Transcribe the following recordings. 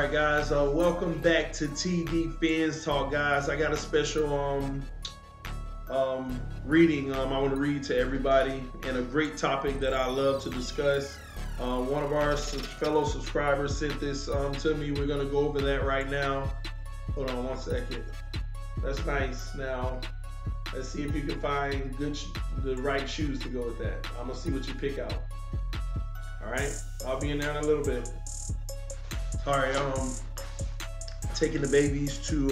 right, guys, welcome back to TD Fans Talk, guys. I got a special reading I want to read to everybody, and a great topic that I love to discuss. One of our fellow subscribers sent this to me. We're going to go over that right now. Hold on one second. That's nice. Now, let's see if you can find the right shoes to go with that. I'm going to see what you pick out. All right, I'll be in there in a little bit. All right, taking the babies to,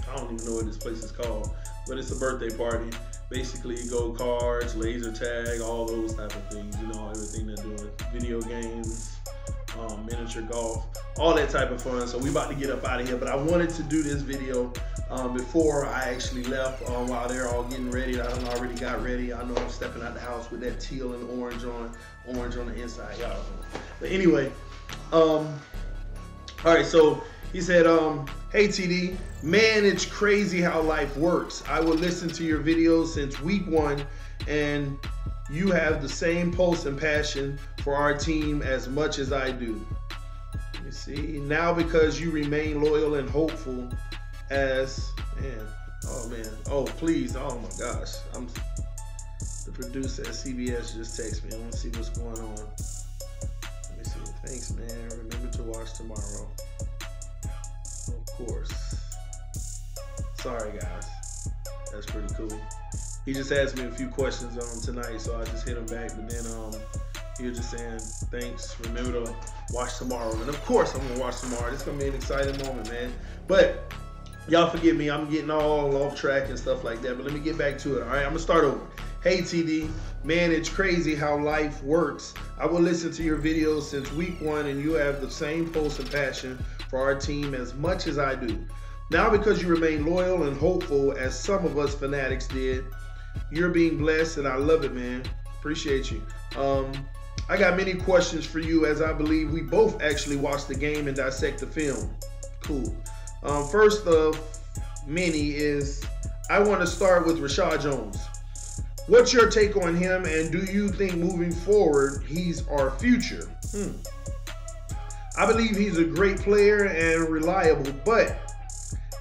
I don't even know what this place is called, but it's a birthday party. Basically, go cards, laser tag, all those type of things, you know, everything they're doing, video games, miniature golf, all that type of fun. So we about to get up out of here, but I wanted to do this video before I actually left, while they're all getting ready. I done already got ready. I know I'm stepping out the house with that teal and orange on the inside, y'all. But anyway, all right, so he said, hey TD, man, it's crazy how life works. I will listen to your videos since week 1, and you have the same pulse and passion for our team as much as I do. Let me see. Now because you remain loyal and hopeful as, oh please, oh my gosh. The producer at CBS just texted me. I want to see what's going on. Let me see. Thanks, man. Remember to watch tomorrow. Of course. Sorry, guys. That's pretty cool. He just asked me a few questions tonight, so I just hit him back. But then he was just saying, thanks. Remember to watch tomorrow. And of course, I'm gonna watch tomorrow. This is gonna be an exciting moment, man. But y'all forgive me. I'm getting all off track and stuff like that. But let me get back to it. All right, I'm gonna start over. Hey TD, man, it's crazy how life works. I will listen to your videos since week 1, and you have the same pulse and passion for our team as much as I do. Now because you remain loyal and hopeful as some of us fanatics did, you're being blessed, and I love it, man. Appreciate you. I got many questions for you, as I believe we both actually watched the game and dissect the film. Cool. First of many is, I want to start with Rashed Jones. What's your take on him, and do you think moving forward he's our future? I believe he's a great player and reliable, but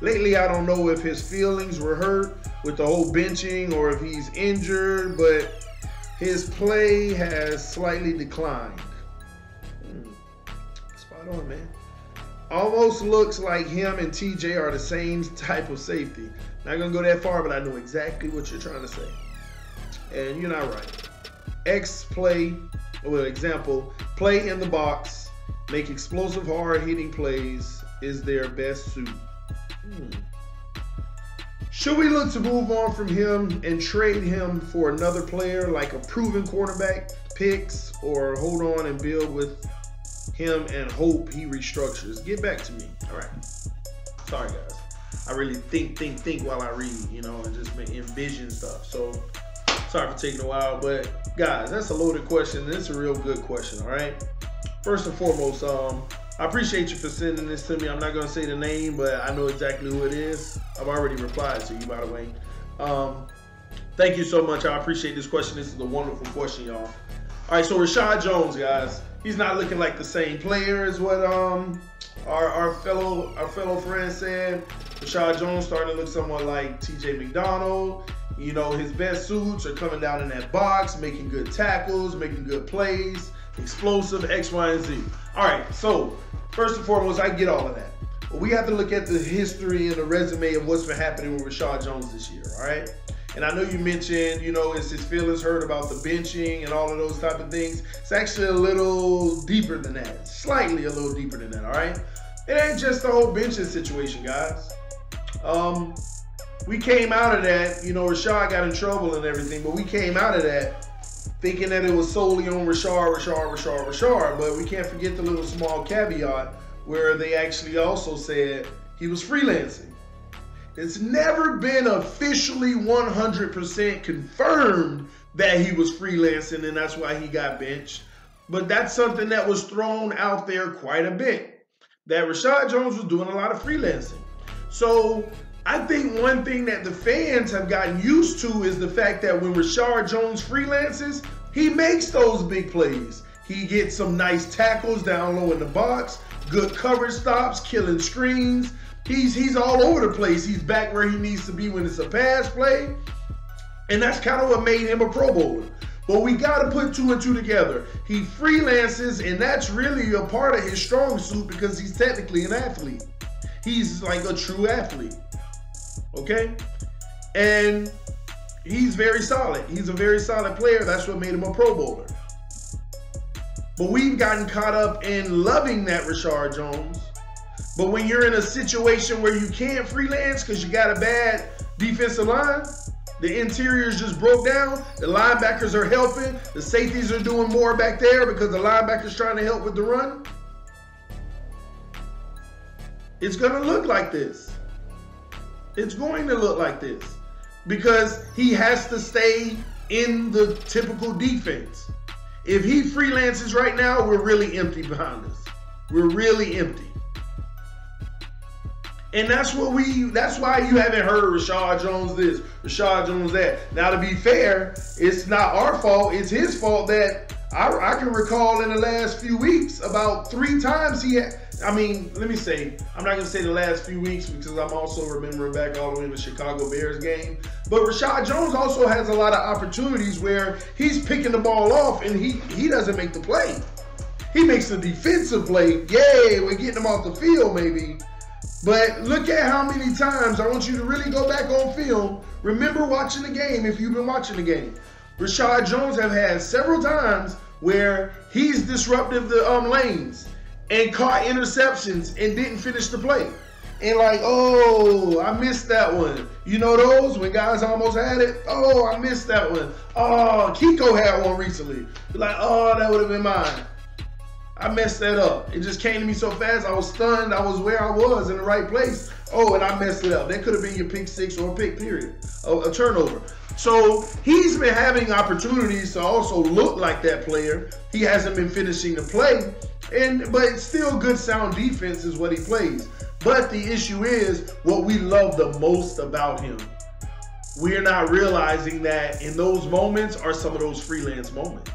lately I don't know if his feelings were hurt with the whole benching or if he's injured, but his play has slightly declined. Spot on, man. Almost looks like him and TJ are the same type of safety. Not gonna go that far, but I know exactly what you're trying to say. And you're not right. Example, play in the box, make explosive, hard-hitting plays is their best suit. Should we look to move on from him and trade him for another player like a proven quarterback, picks, or hold on and build with him and hope he restructures? Get back to me. All right. Sorry, guys. I really think while I read, you know, and just envision stuff. So sorry for taking a while, but guys, that's a loaded question. And it's a real good question, all right? First and foremost, I appreciate you for sending this to me. I'm not going to say the name, but I know exactly who it is. I've already replied to you, by the way. Thank you so much. I appreciate this question. This is a wonderful question, y'all. All right, so Rashed Jones, guys, he's not looking like the same player as what our fellow friend said. Rashed Jones starting to look somewhat like TJ McDonald. You know, his best suits are coming down in that box, making good tackles, making good plays, explosive, X, Y, and Z. All right, so first and foremost, I get all of that. But we have to look at the history and the resume of what's been happening with Rashed Jones this year, all right? And I know you mentioned, you know, is his feelings hurt about the benching and all of those type of things. It's actually a little deeper than that, slightly a little deeper than that, all right? It ain't just the whole benching situation, guys. We came out of that, you know, Rashed got in trouble and everything, but we came out of that thinking that it was solely on Rashed, but we can't forget the little small caveat where they actually also said he was freelancing. It's never been officially 100% confirmed that he was freelancing, and that's why he got benched. But that's something that was thrown out there quite a bit, that Rashed Jones was doing a lot of freelancing. So I think one thing that the fans have gotten used to is the fact that when Rashed Jones freelances, he makes those big plays. He gets some nice tackles down low in the box, good coverage stops, killing screens. He's all over the place. He's back where he needs to be when it's a pass play. And that's kind of what made him a Pro Bowler. But we got to put 2 and 2 together. He freelances, and that's really a part of his strong suit because he's technically an athlete. He's like a true athlete. Okay? And he's very solid. He's a very solid player. That's what made him a Pro Bowler. But we've gotten caught up in loving that Rashed Jones. But when you're in a situation where you can't freelance because you got a bad defensive line, the interiors just broke down, the linebackers are helping, the safeties are doing more back there because the linebackers trying to help with the run, it's going to look like this. It's going to look like this because he has to stay in the typical defense. If he freelances right now, we're really empty behind us. We're really empty. And that's why you haven't heard Rashed Jones this, Rashed Jones that. Now, to be fair, it's not our fault. It's his fault that I can recall in the last few weeks about 3 times he had. I mean, let me say, I'm not going to say the last few weeks because I'm also remembering back all the way in the Chicago Bears game. But Rashed Jones also has a lot of opportunities where he's picking the ball off and he doesn't make the play. He makes the defensive play. Yay, we're getting him off the field maybe. But look at how many times, I want you to really go back on film. Remember watching the game if you've been watching the game. Rashed Jones have had several times where he's disrupted the lanes and caught interceptions and didn't finish the play. And like, oh, I missed that one. You know those when guys almost had it? Oh, I missed that one. Oh, Kiko had one recently. Like, oh, that would have been mine. I messed that up. It just came to me so fast. I was stunned. I was where I was in the right place. Oh, and I messed it up. That could have been your pick 6 or a pick period, a turnover. So he's been having opportunities to also look like that player. He hasn't been finishing the play, but it's still good sound defense is what he plays. But the issue is what we love the most about him. We're not realizing that in those moments are some of those freelance moments.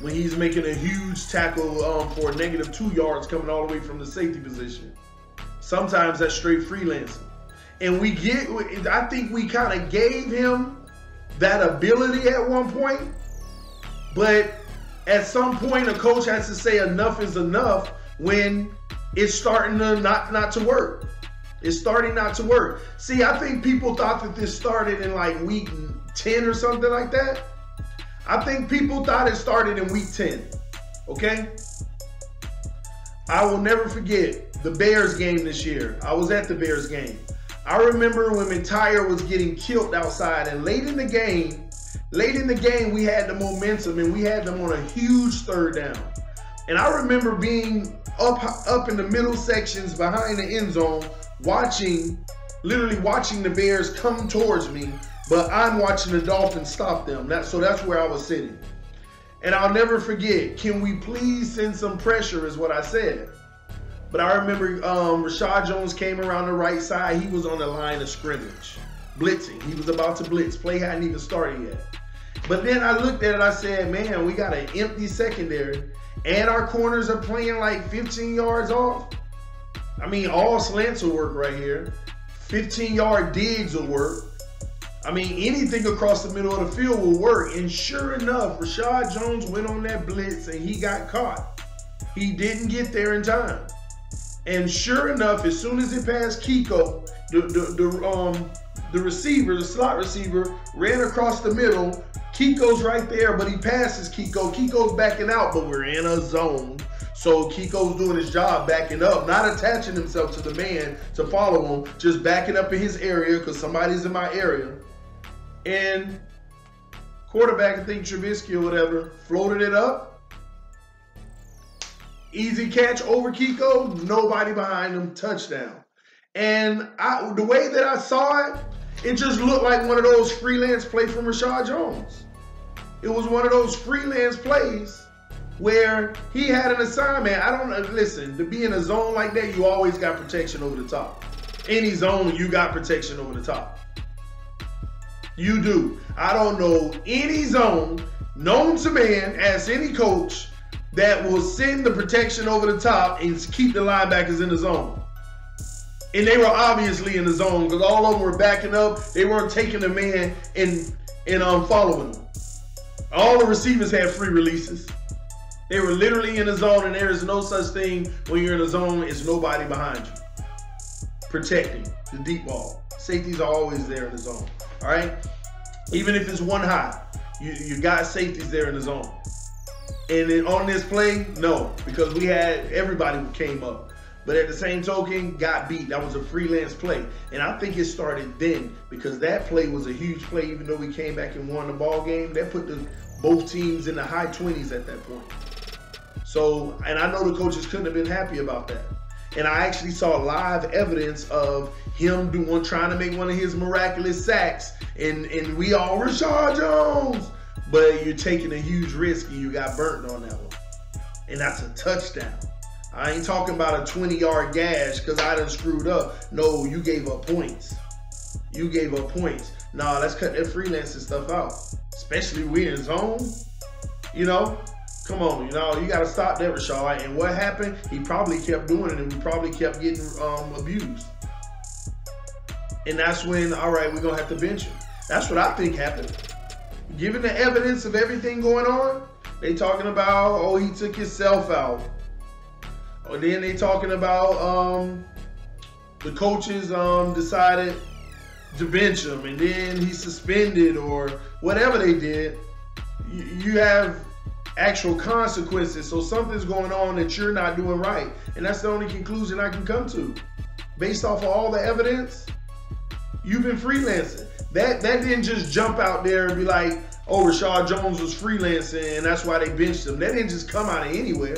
When he's making a huge tackle for a -2 yards coming all the way from the safety position. Sometimes that's straight freelancing. And I think we kind of gave him that ability at one point, but at some point a coach has to say enough is enough when it's starting to not to work. It's starting not to work. See, I think people thought that this started in like week 10 or something like that. I think people thought it started in week 10, okay? I will never forget the Bears game this year. I was at the Bears game. I remember when McTire was getting killed outside, and late in the game, we had the momentum and we had them on a huge 3rd down. And I remember being up in the middle sections behind the end zone, literally watching the Bears come towards me, but I'm watching the Dolphins stop them. So that's where I was sitting. And I'll never forget, can we please send some pressure is what I said. But I remember Rashed Jones came around the right side. He was on the line of scrimmage, blitzing. He was about to blitz. Play hadn't even started yet. But then I looked at it, I said, man, we got an empty secondary and our corners are playing like 15 yards off. I mean, all slants will work right here. 15-yard digs will work. I mean, anything across the middle of the field will work. And sure enough, Rashed Jones went on that blitz and he got caught. He didn't get there in time. And sure enough, as soon as it passed Kiko, the receiver, the slot receiver, ran across the middle. Kiko's right there, but he passes Kiko. Kiko's backing out, but we're in a zone. So Kiko's doing his job, backing up, not attaching himself to the man to follow him, just backing up in his area because somebody's in my area. And quarterback, I think Trubisky or whatever, floated it up. Easy catch over Kiko, nobody behind him, touchdown. And the way that I saw it, it just looked like one of those freelance plays from Rashed Jones. It was one of those freelance plays where he had an assignment. Listen, to be in a zone like that, you always got protection over the top. Any zone, you got protection over the top. You do. I don't know any zone known to man, ask any coach that will send the protection over the top and keep the linebackers in the zone. And they were obviously in the zone because all of them were backing up. They weren't taking the man and following them. All the receivers had free releases. They were literally in the zone, and there is no such thing when you're in the zone as nobody behind you protecting the deep ball. Safeties are always there in the zone, all right? Even if it's one high, you got safeties there in the zone. And then on this play, no, because we had everybody who came up. But at the same token, got beat. That was a freelance play. And I think it started then because that play was a huge play, even though we came back and won the ball game. That put both teams in the high 20s at that point. So, and I know the coaches couldn't have been happy about that. And I actually saw live evidence of him trying to make one of his miraculous sacks. And we all, Rashed Jones. But you're taking a huge risk and you got burnt on that one. And that's a touchdown. I ain't talking about a 20-yard gash because I done screwed up. No, you gave up points. You gave up points. Nah, let's cut that freelancing stuff out. Especially we're in zone. You know? Come on, you got to stop that, Rashed. And what happened? He probably kept doing it and we probably kept getting abused. And that's when, all right, we're going to have to bench him. That's what I think happened. Given the evidence of everything going on, they talking about, oh, he took himself out. Or then they talking about the coaches decided to bench him and then he's suspended or whatever they did. You have actual consequences. So something's going on that you're not doing right. And that's the only conclusion I can come to. Based off of all the evidence, you've been freelancing. That didn't just jump out there and be like, oh, Rashed Jones was freelancing and that's why they benched him. That didn't just come out of anywhere.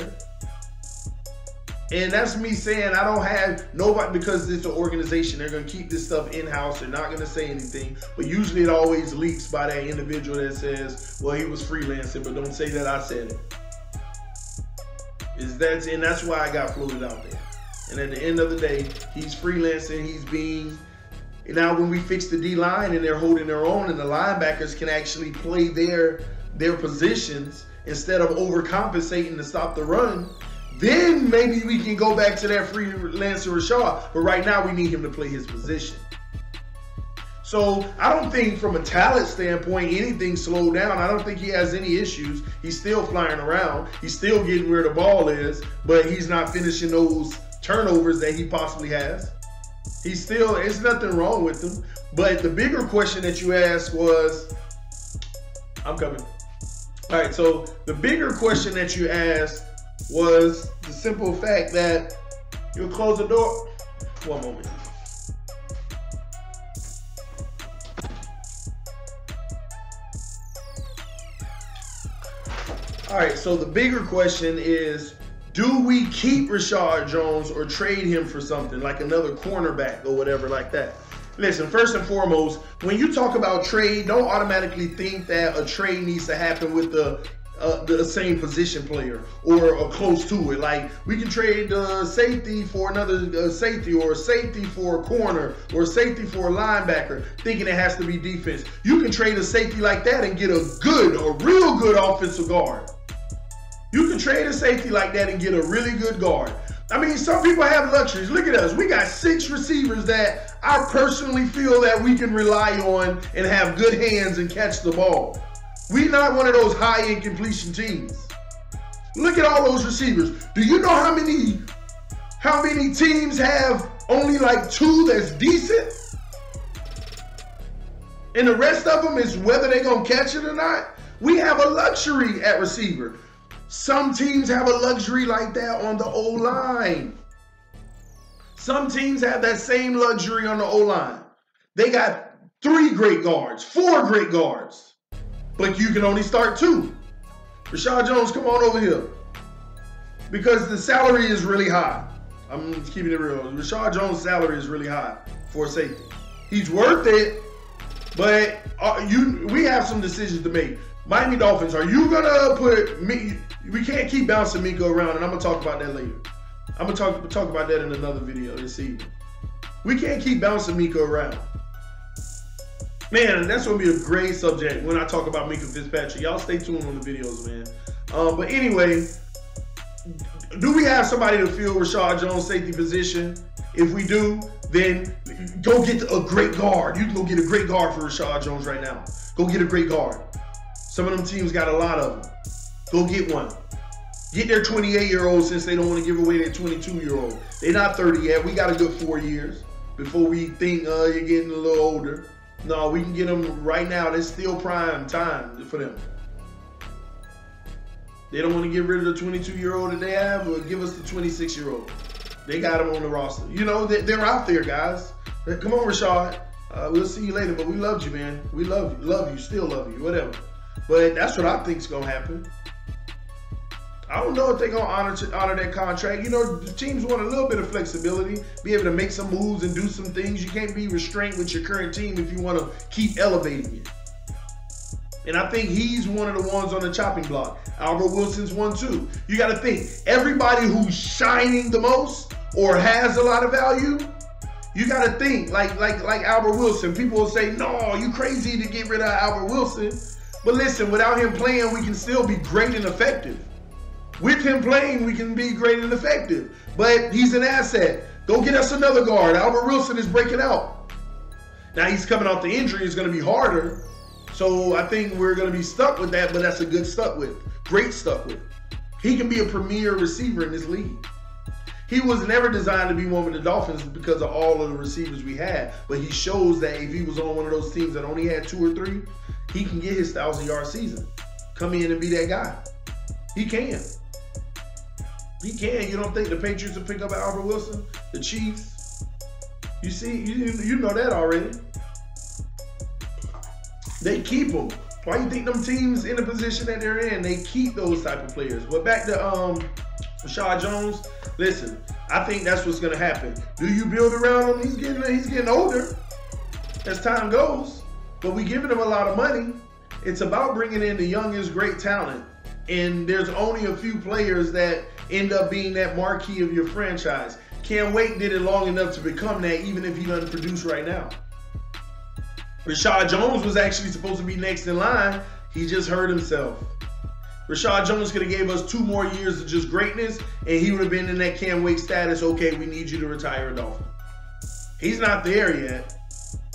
And that's me saying I don't have nobody, because it's an organization. They're going to keep this stuff in-house. They're not going to say anything. But usually it always leaks by that individual that says, well, he was freelancing, but don't say that I said it. And that's why I got floated out there. And at the end of the day, he's freelancing. He's being... Now when we fix the D-line and they're holding their own and the linebackers can actually play their positions instead of overcompensating to stop the run, then maybe we can go back to that freelancer Rashed. But right now we need him to play his position. So I don't think from a talent standpoint anything slowed down. I don't think he has any issues. He's still flying around. He's still getting where the ball is, but he's not finishing those turnovers that he possibly has. He's still, there's nothing wrong with him. But the bigger question that you asked was, I'm coming. All right, so the bigger question that you asked was the simple fact that you'll close the door. One moment. All right, so the bigger question is, do we keep Rashed Jones or trade him for something like another cornerback or whatever like that? Listen, first and foremost, when you talk about trade, don't automatically think that a trade needs to happen with the same position player or close to it. Like, we can trade safety for another safety, or safety for a corner, or safety for a linebacker, thinking it has to be defense. You can trade a safety like that and get a real good offensive guard. You can trade a safety like that and get a really good guard. I mean, some people have luxuries. Look at us. We got 6 receivers that I personally feel that we can rely on and have good hands and catch the ball. We're not one of those high-end completion teams. Look at all those receivers. Do you know how many teams have only like 2 that's decent? And the rest of them is whether they're going to catch it or not. We have a luxury at receiver. Some teams have a luxury like that on the O-line. Some teams have that same luxury on the O-line. They got 3 great guards, 4 great guards, but you can only start 2. Rashed Jones, come on over here. Because the salary is really high. I'm keeping it real. Rashed Jones' salary is really high for a safety. He's worth it, but we have some decisions to make. Miami Dolphins, are you gonna put me? We can't keep bouncing Miko around, and I'm gonna talk about that later. I'm gonna talk about that in another video this evening. We can't keep bouncing Miko around. Man, that's going to be a great subject when I talk about Minka Fitzpatrick. Y'all stay tuned on the videos, man. But anyway, do we have somebody to fill Rashed Jones' safety position? If we do, then go get a great guard. You can go get a great guard for Rashed Jones right now. Go get a great guard. Some of them teams got a lot of them. Go get one. Get their 28-year-old since they don't want to give away their 22-year-old. They're not 30 yet. We got a good 4 years before we think you're getting a little older. No, we can get them right now. There's still prime time for them. They don't want to get rid of the 22-year-old that they have, or give us the 26-year-old. They got them on the roster. You know, they're out there, guys. Come on, Rashed. We'll see you later, but we loved you, man. We love you, still love you, whatever. But that's what I think's going to happen. I don't know if they're going to honor that contract. You know, the teams want a little bit of flexibility, be able to make some moves and do some things. You can't be restrained with your current team if you want to keep elevating it. And I think he's one of the ones on the chopping block. Albert Wilson's one too. You got to think, everybody who's shining the most or has a lot of value, you got to think like Albert Wilson. People will say, no, you crazy to get rid of Albert Wilson. But listen, without him playing, we can still be great and effective. With him playing, we can be great and effective. But he's an asset. Go get us another guard. Albert Wilson is breaking out. Now he's coming off the injury. It's going to be harder. So I think we're going to be stuck with that, but that's a good stuck with. Great stuck with. He can be a premier receiver in this league. He was never designed to be one with the Dolphins because of all of the receivers we had. But he shows that if he was on one of those teams that only had 2 or 3, he can get his 1,000-yard season. Come in and be that guy. He can. He can. You don't think the Patriots will pick up Albert Wilson? The Chiefs? You see, you know that already. They keep them. Why you think them teams in the position that they're in, they keep those type of players? But back to Rashed Jones, listen, I think that's what's going to happen. Do you build around him? He's getting older as time goes, but we giving him a lot of money. It's about bringing in the youngest great talent, and there's only a few players that end up being that marquee of your franchise. Cam Wake did it long enough to become that, even if he doesn't produce right now. Rashed Jones was actually supposed to be next in line. He just hurt himself. Rashed Jones could have gave us 2 more years of just greatness, and he would have been in that Cam Wake status. Okay, we need you to retire a Dolphin. He's not there yet.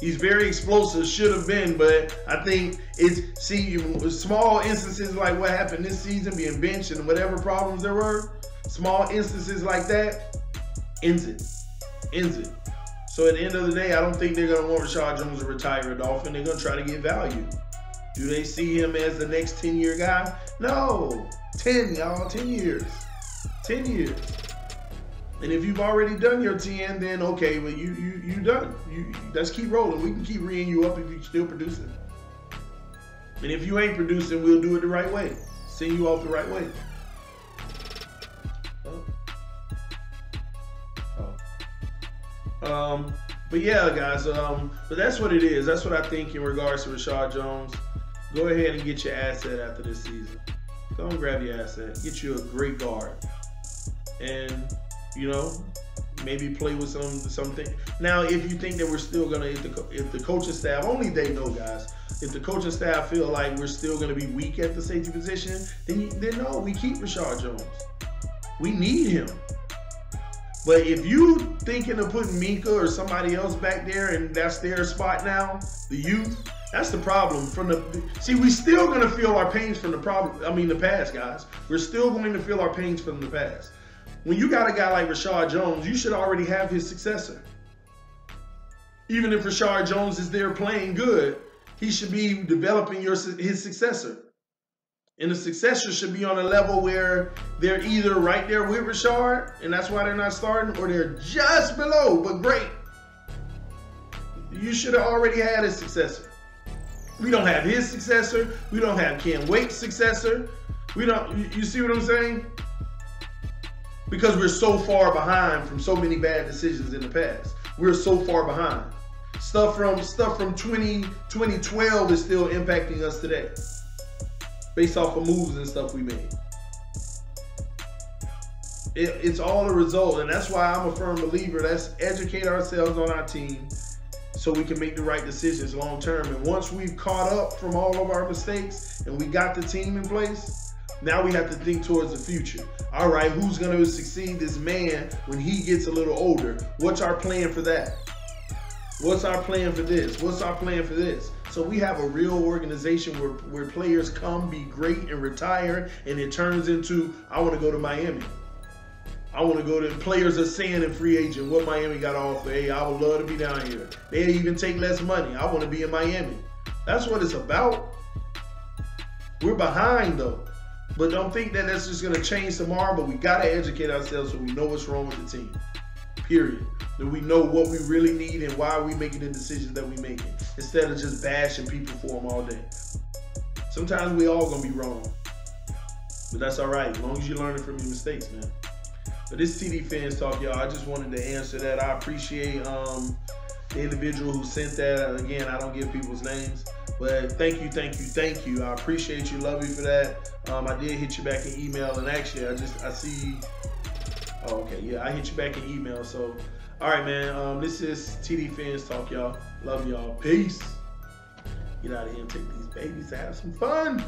He's very explosive, should have been, but I think small instances like what happened this season, being benched and whatever problems there were, small instances like that, ends it. So at the end of the day, I don't think they're going to want Rashed Jones to retire a Dolphin. They're going to try to get value. Do they see him as the next 10-year guy? No. 10, y'all. 10 years. 10 years. And if you've already done your 10, then okay, well, you done. Let's keep rolling. We can keep reeing you up if you're still producing. And if you ain't producing, we'll do it the right way. Send you off the right way. But yeah, guys, but that's what it is. That's what I think in regards to Rashed Jones. Go ahead and get your asset after this season. Go and grab your asset. Get you a great guard. And, you know, maybe play with something. Now, if you think that we're still going to, if the coaching staff, only they know, guys. If the coaching staff feel like we're still going to be weak at the safety position, then no, we keep Rashed Jones. We need him. But if you thinking of putting Minka or somebody else back there and that's their spot now, the youth, that's the problem. See, we still gonna feel our pains from the past, guys. We're still going to feel our pains from the past. When you got a guy like Rashed Jones, you should already have his successor. Even if Rashed Jones is there playing good, he should be developing his successor. And the successor should be on a level where they're either right there with Rashed, and that's why they're not starting, or they're just below, but great. You should have already had a successor. We don't have his successor. We don't have Cam Wake's successor. We don't, you see what I'm saying? Because we're so far behind from so many bad decisions in the past. We're so far behind. Stuff from 2012 is still impacting us today, based off of moves and stuff we made. It's all a result, and that's why I'm a firm believer. Let's educate ourselves on our team so we can make the right decisions long term. And once we've caught up from all of our mistakes and we got the team in place, now we have to think towards the future. All right, who's going to succeed this man when he gets a little older? What's our plan for that? What's our plan for this? What's our plan for this? So we have a real organization where players come, be great, and retire, and it turns into, I want to go to Miami. I want to go to, players are saying in free agent what Miami got to offer. Hey, I would love to be down here. They even take less money. I want to be in Miami. That's what it's about. We're behind though. But don't think that that's just going to change tomorrow, but we got to educate ourselves so we know what's wrong with the team. Period. That we know what we really need and why we're making the decisions that we're making, instead of just bashing people for them all day. Sometimes we all going to be wrong. But that's all right, as long as you're learning from your mistakes, man. But this TD Fans Talk, y'all, I just wanted to answer that. I appreciate the individual who sent that. Again, I don't give people's names. But thank you, thank you, thank you. I appreciate you, love you for that. I did hit you back in email, and actually, I see. Oh, okay, yeah, I hit you back in email. So, all right, man. This is TD Fans Talk, y'all. Love y'all. Peace. Get out of here and take these babies to have some fun.